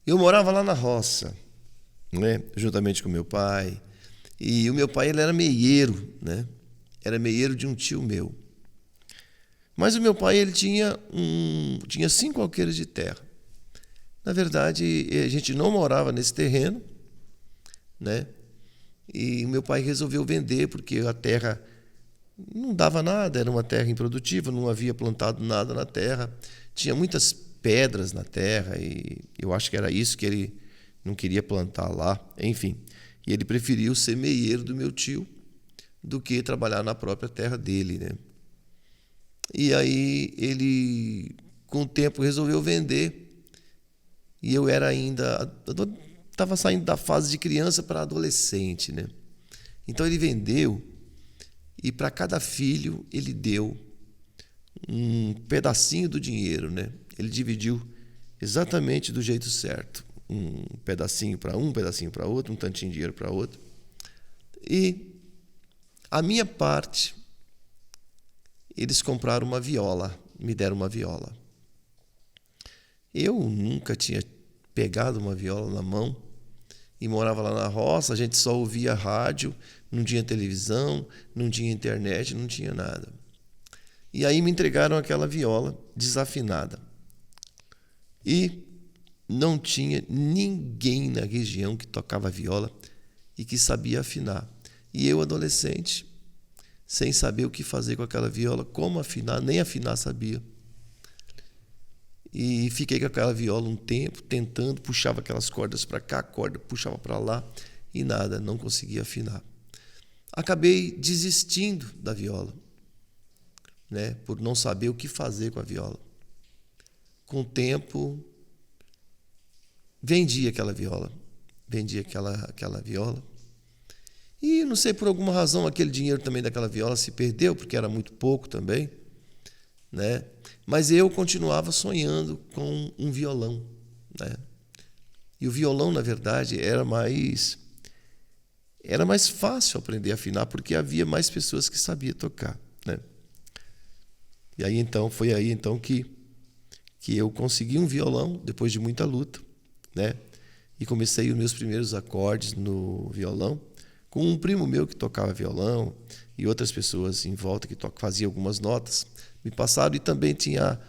Eu morava lá na roça, né, juntamente com meu pai. E o meu pai ele era meieiro, né? Era meieiro de um tio meu. Mas o meu pai ele tinha 5 alqueires de terra. Na verdade, a gente não morava nesse terreno, né? E o meu pai resolveu vender porque a terra não dava nada, era uma terra improdutiva, não havia plantado nada na terra, tinha muitas pedras na terra e eu acho que era isso que ele não queria plantar lá, enfim. E ele preferiu ser meieiro do meu tio do que trabalhar na própria terra dele, né? E aí ele, com o tempo, resolveu vender e eu era ainda, estava saindo da fase de criança para adolescente, né? Então ele vendeu e para cada filho ele deu um pedacinho do dinheiro, né? Ele dividiu exatamente do jeito certo. Um pedacinho para um pedacinho para outro, um tantinho de dinheiro para outro. E a minha parte, eles compraram uma viola, me deram uma viola. Eu nunca tinha pegado uma viola na mão e morava lá na roça, a gente só ouvia rádio, não tinha televisão, não tinha internet, não tinha nada. E aí me entregaram aquela viola desafinada. E não tinha ninguém na região que tocava viola e que sabia afinar. E eu, adolescente, sem saber o que fazer com aquela viola, como afinar, nem afinar sabia. E fiquei com aquela viola um tempo, tentando, puxava aquelas cordas para cá, a corda puxava para lá e nada, não conseguia afinar. Acabei desistindo da viola, né, por não saber o que fazer com a viola. Com o tempo, vendi aquela viola. Vendi aquela viola. E não sei, por alguma razão, aquele dinheiro também daquela viola se perdeu, porque era muito pouco também, né? Mas eu continuava sonhando com um violão, né? E o violão, na verdade, era mais fácil aprender a afinar, porque havia mais pessoas que sabiam tocar, né? E aí então, foi aí então que eu consegui um violão, depois de muita luta, né? E comecei os meus primeiros acordes no violão com um primo meu que tocava violão e outras pessoas em volta que faziam algumas notas. Me passaram e também tinha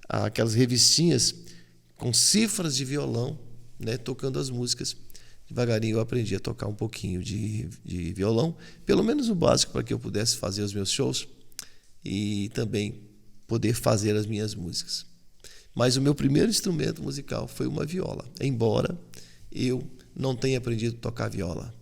aquelas revistinhas com cifras de violão, né? Tocando as músicas. Devagarinho eu aprendi a tocar um pouquinho de violão, pelo menos o básico para que eu pudesse fazer os meus shows e também poder fazer as minhas músicas. Mas o meu primeiro instrumento musical foi uma viola, embora eu não tenha aprendido a tocar viola.